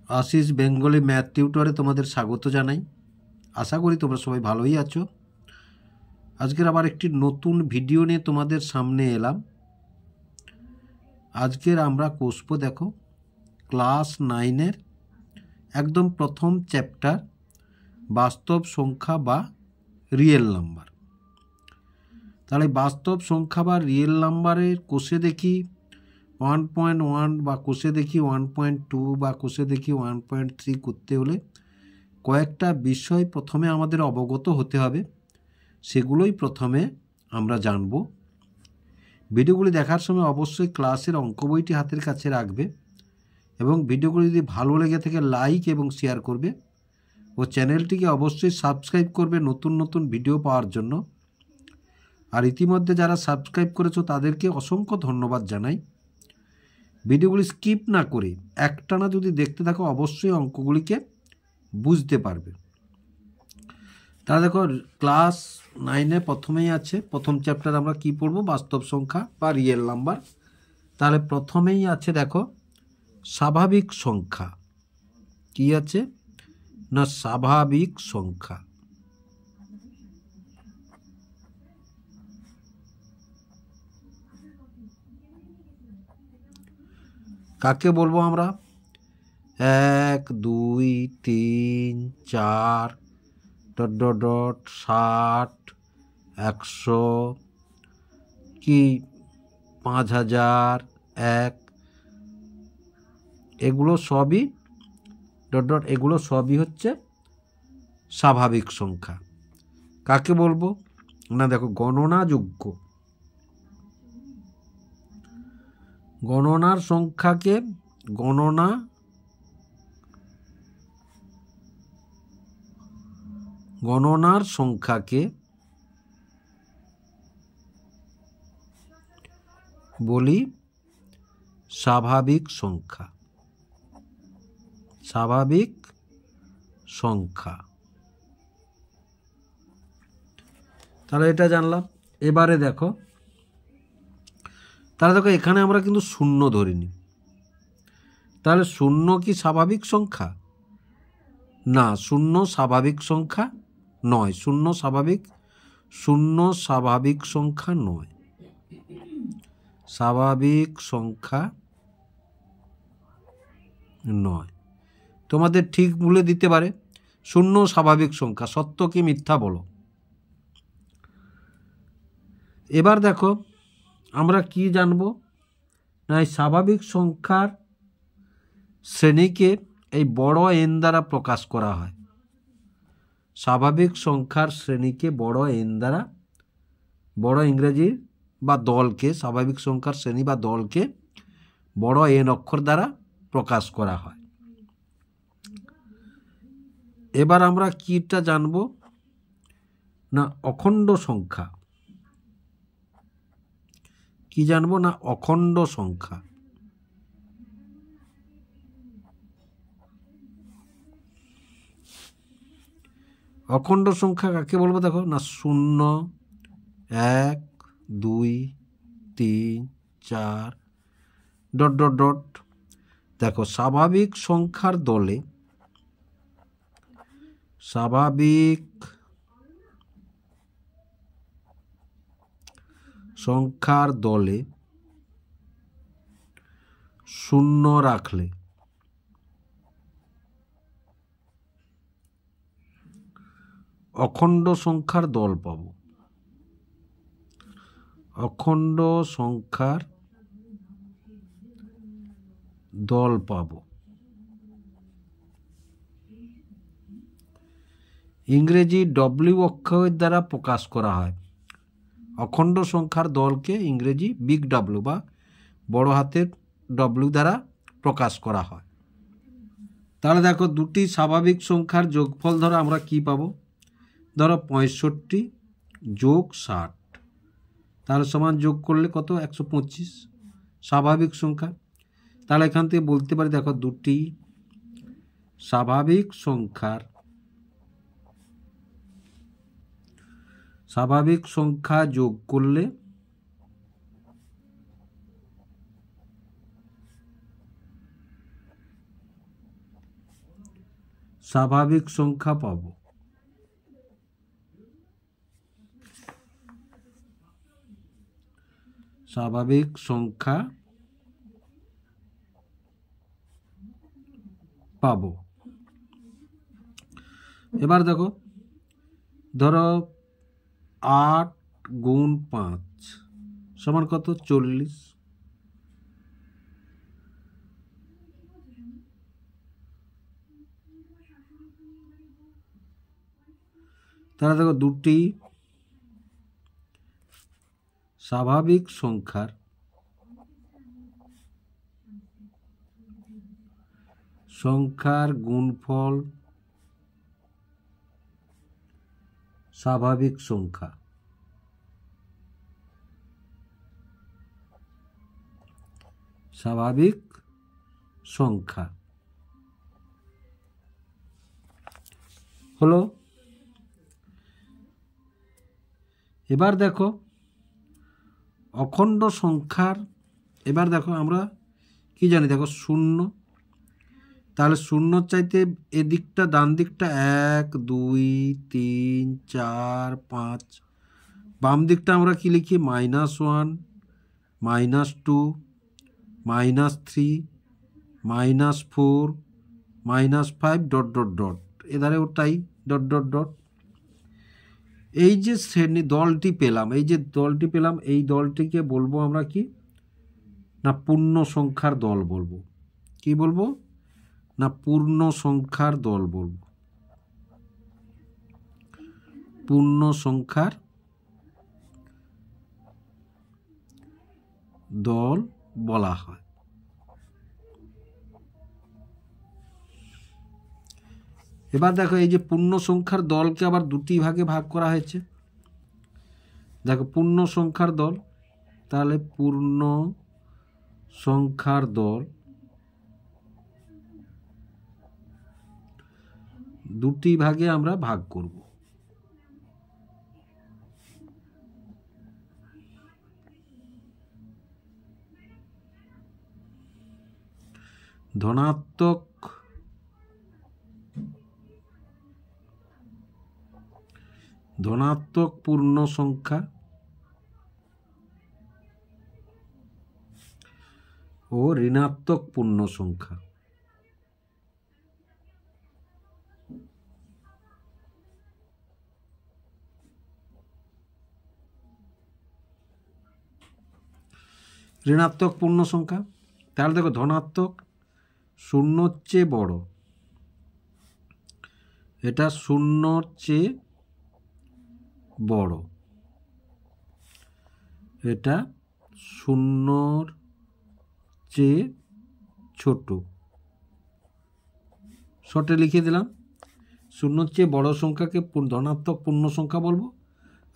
Ashis Bengali math টিউটরে তোমাদের স্বাগত জানাই। আশা করি তোমরা সবাই ভালোই আছো। আজকের আবার একটি নতুন ভিডিও নিয়ে তোমাদের সামনে এলাম। আজকের আমরা কষব দেখো ক্লাস 9-এর একদম প্রথম চ্যাপ্টার বাস্তব সংখ্যা বা রিয়েল নাম্বার। তাহলে বাস্তব সংখ্যা বা রিয়েল নাম্বারের কোষে দেখি 1.1 বা কোষে দেখি 1.2 বা কোষে দেখি 1.3 করতে হলে কয়েকটা বিষয় প্রথমে আমাদের অবগত হতে হবে, সেগুলোই প্রথমে আমরা জানব। ভিডিওগুলি দেখার সময় অবশ্যই ক্লাসের অঙ্ক বইটি হাতের কাছে রাখবে এবং ভিডিওগুলি যদি ভালো লেগে থাকে লাইক এবং শেয়ার করবে ও চ্যানেলটিকে অবশ্যই সাবস্ক্রাইব করবে নতুন নতুন ভিডিও পাওয়ার জন্য। আর ইতিমধ্যে যারা সাবস্ক্রাইব করেছো তাদেরকে অসংখ্য ধন্যবাদ জানাই। ভিডিওগুলি স্কিপ না করে একটানা যদি দেখতে থাকো অবশ্যই অঙ্কগুলিকে বুঝতে পারবে। তাহলে দেখো ক্লাস 9-এ প্রথমেই আছে, প্রথম চ্যাপ্টার আমরা কি পড়ব? বাস্তব সংখ্যা বা রিয়েল নাম্বার। তাহলে প্রথমেই আছে দেখো স্বাভাবিক সংখ্যা। কি আছে না স্বাভাবিক সংখ্যা। কাকে বলবো আমরা? 1 2 3 4 ... 60 100 কি 5000 1 এগুলো সবই ... এগুলো সবই হচ্ছে স্বাভাবিক সংখ্যা। কাকে বলবো না দেখো গণনাযোগ্য। গণনার সংখ্যাকে গণনার সংখ্যাকে বলি স্বাভাবিক সংখ্যা। স্বাভাবিক সংখ্যা। তাহলে এটা জানলাম। এবারে দেখো এখানে আমরা কিন্তু শূন্য ধরিনি। তাহলে শূন্য কি স্বাভাবিক সংখ্যা? না, শূন্য স্বাভাবিক সংখ্যা নয়। শূন্য স্বাভাবিক সংখ্যা নয়। স্বাভাবিক সংখ্যা নয়। তোমাদের ঠিক বলে দিতে পারে শূন্য স্বাভাবিক সংখ্যা, সত্য কি মিথ্যা বলো। এবার দেখো আমরা কি জানবো না এই স্বাভাবিক সংখ্যার শ্রেণীকে এই বড় এন দ্বারা প্রকাশ করা হয়। স্বাভাবিক সংখ্যার শ্রেণীকে বড় এন দ্বারা, বড় ইংরেজি বা দলকে, স্বাভাবিক সংখ্যার শ্রেণী বা দলকে বড় এন অক্ষর দ্বারা প্রকাশ করা হয়। এবার আমরা কিটা জানবো না অখণ্ড সংখ্যা। কি জানবো না অখণ্ড সংখ্যা। অখণ্ড সংখ্যা কাকে বলবো দেখো না 0 1 2 3 4 ... দেখো স্বাভাবিক সংখ্যার দলে শূন্য রাখলে অখণ্ড সংখ্যার দল পাবো। অখণ্ড সংখ্যার দল পাবো। ইংরেজি ডব্লিউ অক্ষরের দ্বারা প্রকাশ করা হয়। অখণ্ড সংখ্যার দলকে ইংরেজি বিগ ডব্লিউ বা বড় হাতের ডব্লিউ দ্বারা প্রকাশ করা হয়। তাহলে দেখো দুটি স্বাভাবিক সংখ্যার যোগফল ধরো আমরা কি পাবো? ধরো 65 যোগ 60, তাহলে সমান যোগ করলে কত? 125 স্বাভাবিক সংখ্যা। তাহলে এখান থেকে বলতে পারি দেখো দুটি স্বাভাবিক সংখ্যা যোগ করলে স্বাভাবিক সংখ্যা পাবো। স্বাভাবিক সংখ্যা পাবো। এবার দেখো, ধরো 8 গুণ 5 সমান কত? 40। তাহলে দেখো, দুটি স্বাভাবিক সংখ্যার গুণফল স্বাভাবিক সংখ্যা। স্বাভাবিক সংখ্যা হলো। এবার দেখো অখণ্ড সংখ্যার, এবার দেখো আমরা কি জানি, দেখো 0, তাহলে 0 চাইতে এদিকটা ডান দিকটা 1 2 3 4 5, বাম দিকটা আমরা কি লিখি? -1 -2 -3 -4 -5 ডট ডট ডট, এধারেও তাই ডট ডট ডট। এই যে শ্রেণী দলটি পেলাম, এই যে দলটি পেলাম, এই দলটিকে বলবো আমরা কি না পূর্ণ সংখ্যার দল বলবো। কি বলবো? না পূর্ণ সংখ্যার দল বলবো। পূর্ণ সংখ্যার দল বলা হয়। এবার দেখো, এই যে পূর্ণ সংখ্যার দলকে আবার দুটি ভাগে ভাগ করা হয়েছে। দেখো পূর্ণ সংখ্যার দল, তাহলে পূর্ণ সংখ্যার দল দুটি ভাগে আমরা ভাগ করব। ধনাত্মক পূর্ণ সংখ্যা ও ঋণাত্মক পূর্ণ সংখ্যা। ঋণাত্মক পূর্ণ সংখ্যা, তাহলে দেখো ধনাত্মক 0-র চেয়ে বড়, এটা 0-র চেয়ে বড়, এটা 0-র চেয়ে ছোট। শর্টে লিখে দিলাম, 0-র চেয়ে বড় সংখ্যাকে ধনাত্মক পূর্ণ সংখ্যা বলবো,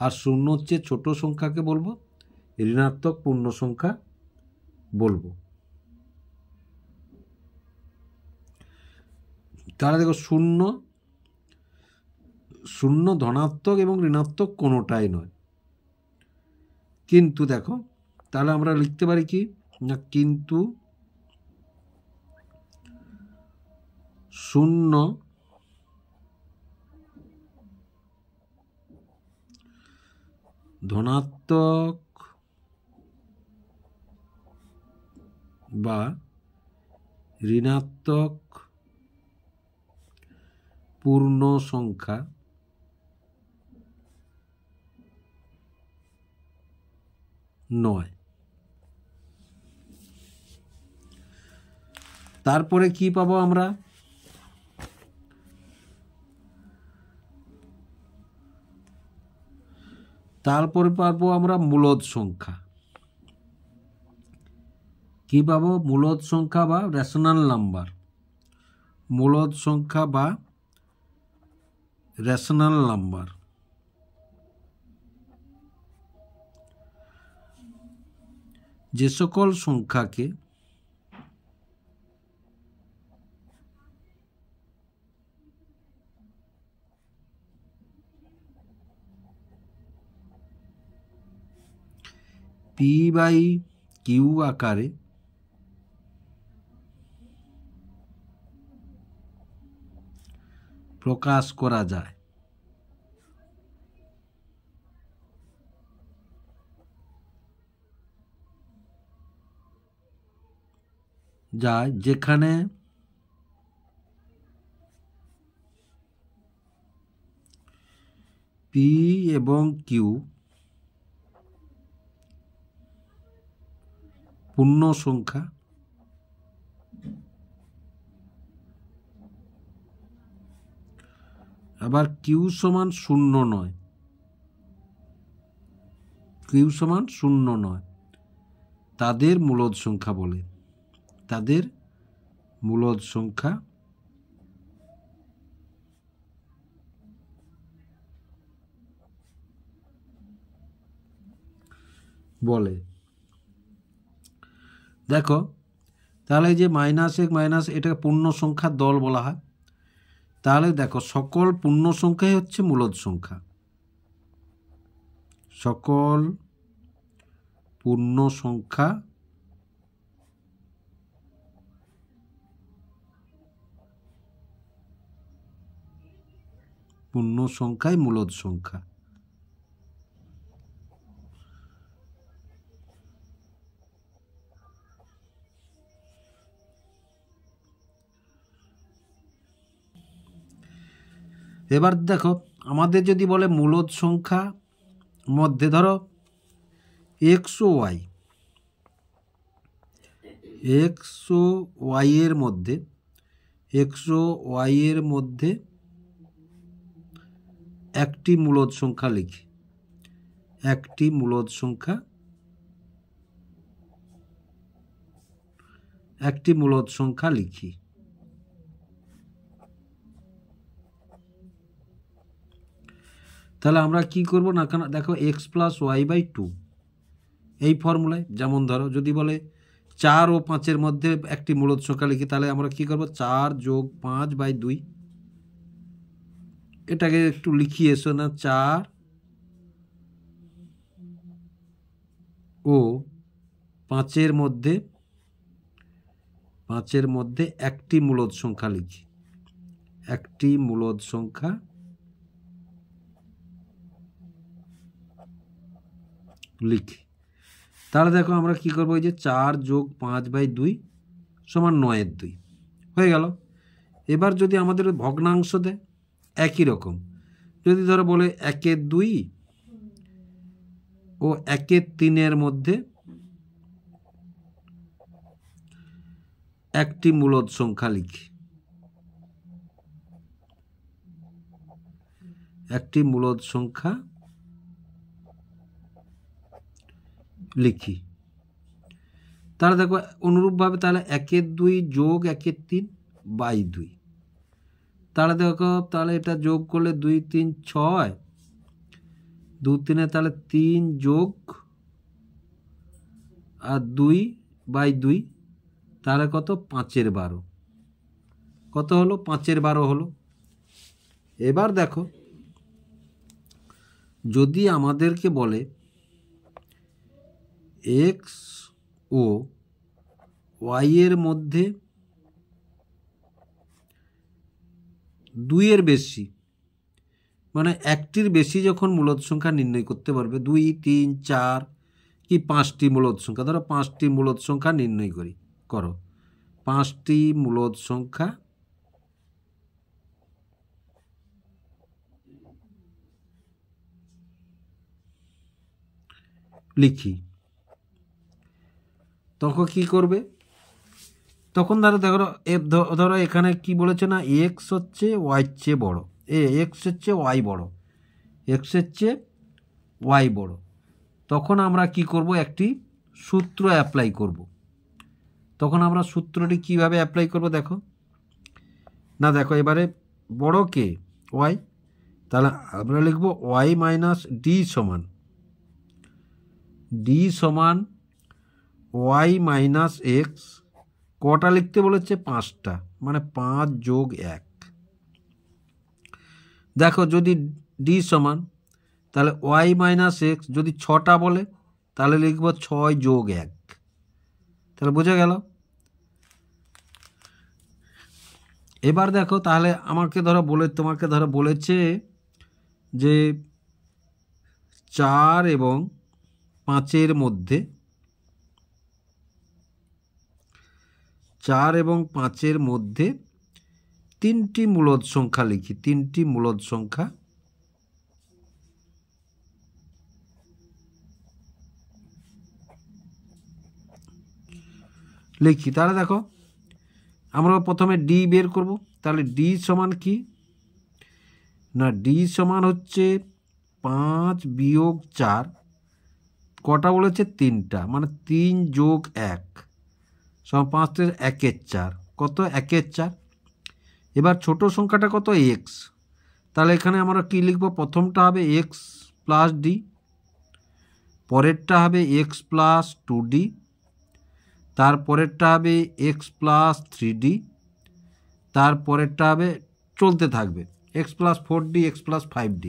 আর 0-র চেয়ে ছোট সংখ্যাকে বলবো ঋণাত্মক পূর্ণ সংখ্যা বলবো। তাহলে দেখো 0 ধনাত্মক এবং ঋণাত্মক কোনোটাই নয়। কিন্তু দেখো, তাহলে আমরা লিখতে পারি কি না, কিন্তু 0 ধনাত্মক বা ঋণাত্মক পূর্ণ সংখ্যা নয়। তারপরে কি পাবো আমরা? তারপরে পাবো আমরা মূলদ সংখ্যা। কি পাবো? মূলদ সংখ্যা বা রেশনাল নাম্বার। মূলদ সংখ্যা বা রেশনাল নাম্বার। যে সকল সংখ্যাকে P/Q আকারে প্রকাশ করা যায়। যেখানে পি এবং কিউ পূর্ণ সংখ্যা আবার কিউ সমান শূন্য নয়, কিউ সমান শূন্য নয়, তাদের মূলদ সংখ্যা বলে, তাদের মূলদ সংখ্যা বলে। দেখো তাহলে যে মাইনাস এক মাইনাস এটাকে পূর্ণ সংখ্যার দল বলা হয়। তাহলে দেখো সকল পূর্ণ সংখ্যাই হচ্ছে মূলদ সংখ্যা, সকল পূর্ণ সংখ্যা পূর্ণ সংখ্যাই মূলদ সংখ্যা। এবার দেখো আমাদের যদি বলে মূলদ সংখ্যা মধ্যে ধরো এক্স ও ওয়াই, এক্স ও ওয়াই এর মধ্যে, এক্স ও ওয়াই এর মধ্যে একটি মূলদ সংখ্যা লিখি, একটি মূলদ সংখ্যা, একটি মূলদ সংখ্যা লিখি। তাহলে আমরা কি করব না, কেন দেখো x plus y by two এই ফর্মুলায়, যেমন ধরো যদি বলে 4 ও 5-এর মধ্যে একটি মূলদ সংখ্যা লিখি, তাহলে আমরা কি করব 4 যোগ 5 বাই 2, এটাকে একটু লিখিয়ে এসো না, 4 ও 5-এর মধ্যে, 5-এর মধ্যে একটি মূলদ সংখ্যা লিখি, একটি মূলদ সংখ্যা লিখি। তাহলে দেখো আমরা কি করবো, এই যে 4 যোগ 5 বাই 2 সমান 9-এর 2 হয়ে গেল। এবার যদি আমাদের ভগ্নাংশ দেয় একই রকম, যদি ধরো বলে 1-এর 2 ও 1-এর 3-এর মধ্যে একটি মূলদ সংখ্যা লিখি, একটি মূলদ সংখ্যা লিখি। তাহলে দেখো অনুরূপভাবে তাহলে 1-এর 2 যোগ 1-এর 3 বাই 2, তাহলে দেখো তাহলে এটা যোগ করলে 2 3 6, 2 3-এ তাহলে 3 যোগ আর 2 বাই 2, তাহলে কত 5-এর 12, কত হলো 5-এর 12 হলো। এবার দেখো যদি আমাদেরকে বলে এক্স ও ওয়াই এর মধ্যে 2-এর বেশি, মানে একটির বেশি যখন মূলদ সংখ্যা নির্ণয় করতে পারবে, 2 3 4 কি 5টি মূলদ সংখ্যা, ধরো 5টি মূলদ সংখ্যা নির্ণয় করো, 5টি মূলদ সংখ্যা লিখি, তখন কি করবে, তখন ধরো এখানে কি বলেছে না, এক্স হচ্ছে ওয়াইয়ের চেয়ে বড়, এক্স হচ্ছে ওয়াই বড়, এক্সের চেয়ে ওয়াই বড়, তখন আমরা কি করব, একটি সূত্র অ্যাপ্লাই করব। তখন আমরা সূত্রটি কিভাবে অ্যাপ্লাই করব দেখো না, দেখো এবারে বড় কে ওয়াই, তাহলে আমরা লিখব ওয়াই মাইনাস ডি সমান, ডি সমান ওয়াই মাইনাস এক্স, কটা লিখতে বলেছে 5টা, মানে 5 যোগ 1। দেখো যদি ডি সমান তাহলে ওয়াই মাইনাস এক্স, যদি 6টা বলে তাহলে লিখব 6 যোগ 1, তাহলে বোঝা গেল। এবার দেখো তাহলে তোমাকে ধরো বলেছে যে 4 এবং 5-এর মধ্যে 4 এবং 5-এর মধ্যে 3টি মূলদ সংখ্যা লিখি। 3টি মূলদ সংখ্যা লিখি। তাহলে দেখো আমরা প্রথমে ডি বের করব। তাহলে ডি সমান কি না, ডি সমান হচ্ছে 5 বিয়োগ 4, কটা বলেছে 3টা, মানে 3 যোগ 1 সমান 5 থেকে 1-এর 4, কত 1-এর 4। এবার ছোট সংখ্যাটা কত এক্স, তাহলে এখানে আমরা কি লিখব, প্রথমটা হবে এক্স প্লাস ডি, পরেরটা হবে এক্স প্লাস 2d, তারপরেরটা হবে এক্স প্লাস 3d, তারপরেরটা হবে চলতে থাকবে x plus 4d, x plus 5d।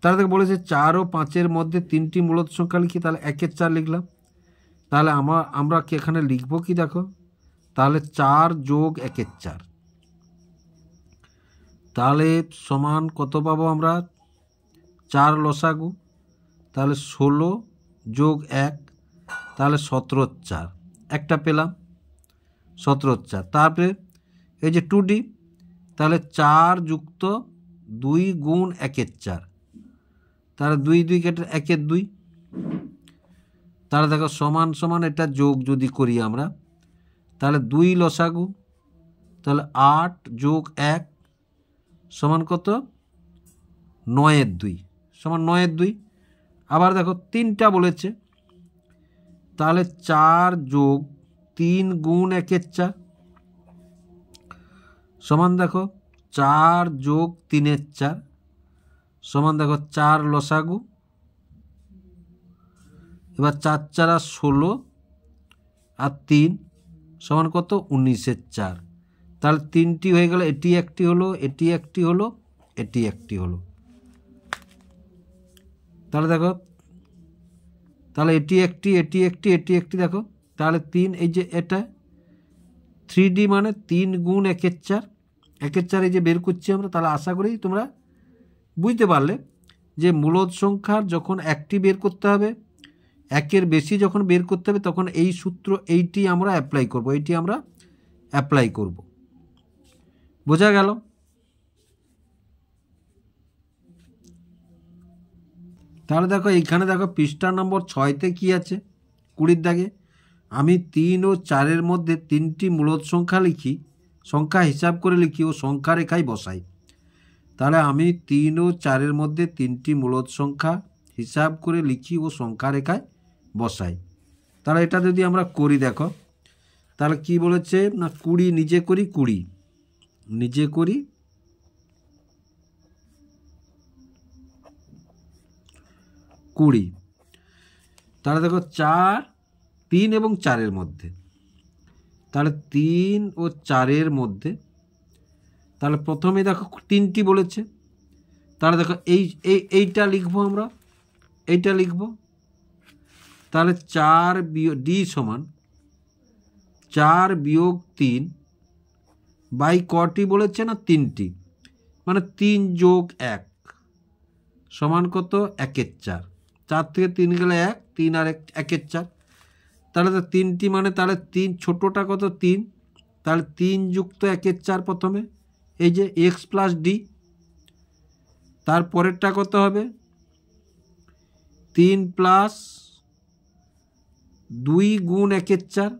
তাহলে থেকে বলেছে 4 ও 5-এর মধ্যে 3টি মূলদ সংখ্যা লিখি। তাহলে 1-এর 4 লিখলাম। তাহলে আমরা কি এখানে লিখব কি দেখো, তাহলে 4 যোগ 1-এর 4, তাহলে সমান কত পাবো আমরা, 4 লসাগু, তাহলে 16 যোগ 1, তাহলে 17-এর 4, একটা পেলাম 17-এর 4। তারপরে এই যে 2d, তাহলে 4 যুক্ত 2 গুণ 1-এর 4, তাহলে 2 2 কেটে 1-এর 2, তাহলে দেখো সমান সমান এটা যোগ যদি করি আমরা, তাহলে 2 লসাগু, তাহলে 8 যোগ 1 সমান কত, 9-এর 2 সমান 9-এর 2। আবার দেখো 3টা বলেছে, তাহলে 4 যোগ 3 গুণ 1-এর 4 সমান দেখো 4 যোগ 3-এর 4 সমান দেখো 4 লসাগু, এবার 4 4 16 আর 3 সমান কত 19-এর 4। তাহলে 3টি হয়ে গেল, এটি একটি হলো, এটি একটি হলো, এটি একটি হলো। তাহলে দেখো, তাহলে এটি একটি, এটি একটি, এটি একটি, দেখো তাহলে 3, এই যে এটা 3d মানে 3 গুণ 1-এর 4, 1-এর 4 এই যে বের করছি আমরা। তাহলে আশা করি তোমরা বুঝতে পারলে যে মূলদ সংখ্যার যখন একটি বের করতে হবে, 1-এর বেশি যখন বের করতে হবে, তখন এই সূত্র এইটি আমরা অ্যাপ্লাই করব, এইটি আমরা অ্যাপ্লাই করব। বোঝা গেল? তাহলে দেখো এইখানে দেখো পৃষ্ঠা নম্বর 6-তে কি আছে, 20-এর দাগে, আমি 3 ও 4-এর মধ্যে 3টি মূলদ সংখ্যা লিখি, সংখ্যা হিসাব করে লিখি ও সংখ্যা রেখায় বসাই। তাহলে আমি 3 ও 4-এর মধ্যে 3টি মূলদ সংখ্যা হিসাব করে লিখি ও সংখ্যা রেখায় বসাই। তাহলে এটা যদি আমরা করি, দেখো তাহলে কি বলেছে না, 20 নিজে করি, 20 নিজে করি, 20। তাহলে দেখো 4, 3 এবং 4-এর মধ্যে, তাহলে 3 ও 4-এর মধ্যে, তাহলে প্রথমে দেখো 3টি বলেছে, তাহলে দেখো এইটা লিখবো আমরা, এইটা লিখবো। তাহলে 4 বিয়োগ ডি সমান 4 বিয়োগ 3 বাই কটি বলেছে না, 3টি, মানে 3 যোগ 1 সমান কত 1-এর 4, 4 থেকে 3 গেলে 1, 3 আর 1-এর 4, তাহলে তো 3টি মানে তাহলে 3 ছোটোটা কত 3, তাহলে 3 যুক্ত 1-এর 4 প্রথমে, এই যে এক্স প্লাস ডি, তারপরেরটা কত হবে 3 প্লাস 2 গুণ 1-এর 4,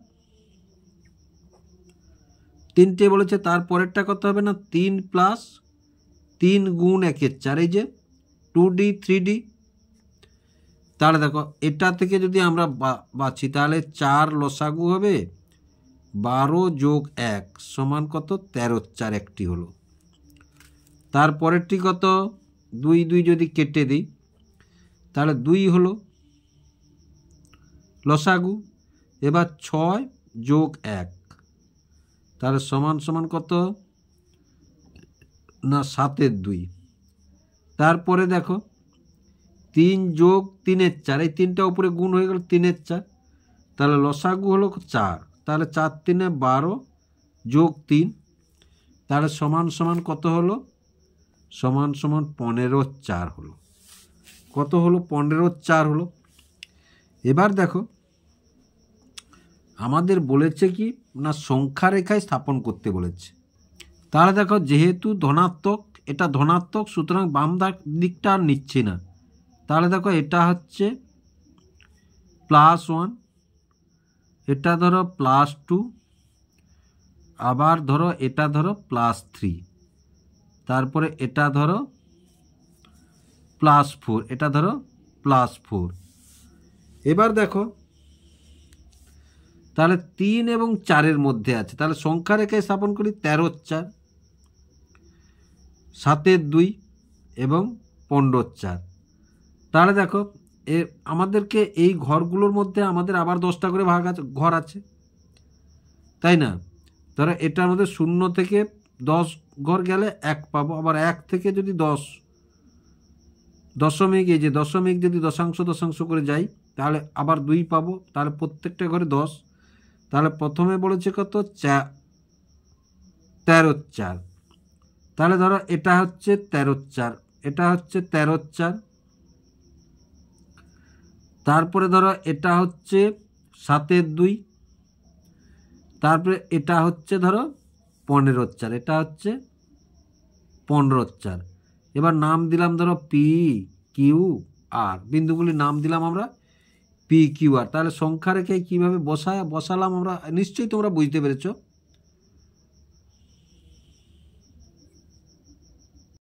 3টে বলেছে, তারপরেরটা কত হবে না 3 প্লাস 3 গুণ 1-এর 4, এই যে 2d 3d। তাহলে দেখো এটা থেকে যদি আমরা বাছি, তাহলে 4 লসাগু হবে, 12 যোগ 1 সমান কত 13-এর 4 একটি হলো। তারপরেরটি কত 2 2 যদি কেটে দিই, তাহলে 2 হলো লসাগু। এবার 6 যোগ 1, তাহলে সমান সমান কত না 7-এর 2। তারপরে দেখো 3 যোগ 3-এর 4, এই 3টা উপরে গুণ হয়ে গেল 3-এর 4, তাহলে লসাগু হলো 4, তাহলে 4 3 12 যোগ 3 তাহলে সমান সমান কত হলো? সমান সমান 15/4 হলো। কত হলো? 15/4 হলো। এবার দেখো আমাদের বলেছে কি না সংখ্যা রেখায় স্থাপন করতে বলেছে। তাহলে দেখো যেহেতু ধনাত্মক, এটা ধনাত্মক, সুতরাং বাম দিকটা আর নিচ্ছি না। তাহলে দেখো এটা হচ্ছে +1, এটা ধরো +2, আবার ধরো এটা ধরো +3, তারপরে এটা ধরো +4, এটা ধরো +4। এবার দেখো তাহলে 3 এবং 4-এর মধ্যে আছে। তাহলে সংখ্যা রেখায় স্থাপন করি 13/4, 7/2 এবং 15/4। তাহলে দেখো আমাদেরকে এই ঘরগুলোর মধ্যে আমাদের আবার 10টা করে ভাগ আছে, ঘর আছে, তাই না? ধরো এটার মধ্যে 0 থেকে 10 ঘর গেলে 1 পাবো, আবার 1 থেকে যদি 10 দশমিক, এই যে দশমিক যদি দশাংশ দশাংশ করে যাই তাহলে আবার 2 পাবো। তাহলে প্রত্যেকটা ঘরে 10। তাহলে প্রথমে বলেছে কত? 13/4। তাহলে ধরো এটা হচ্ছে 13/4, এটা হচ্ছে 13/4। তারপরে ধরো এটা হচ্ছে 7/2, তারপরে এটা হচ্ছে ধরো 15/4, এটা হচ্ছে 15/4। এবার নাম দিলাম ধরো PQR, বিন্দুগুলির নাম দিলাম আমরা PQR। তাহলে সংখ্যা রেখে কীভাবে বসালাম আমরা নিশ্চয়ই তোমরা বুঝতে পেরেছো।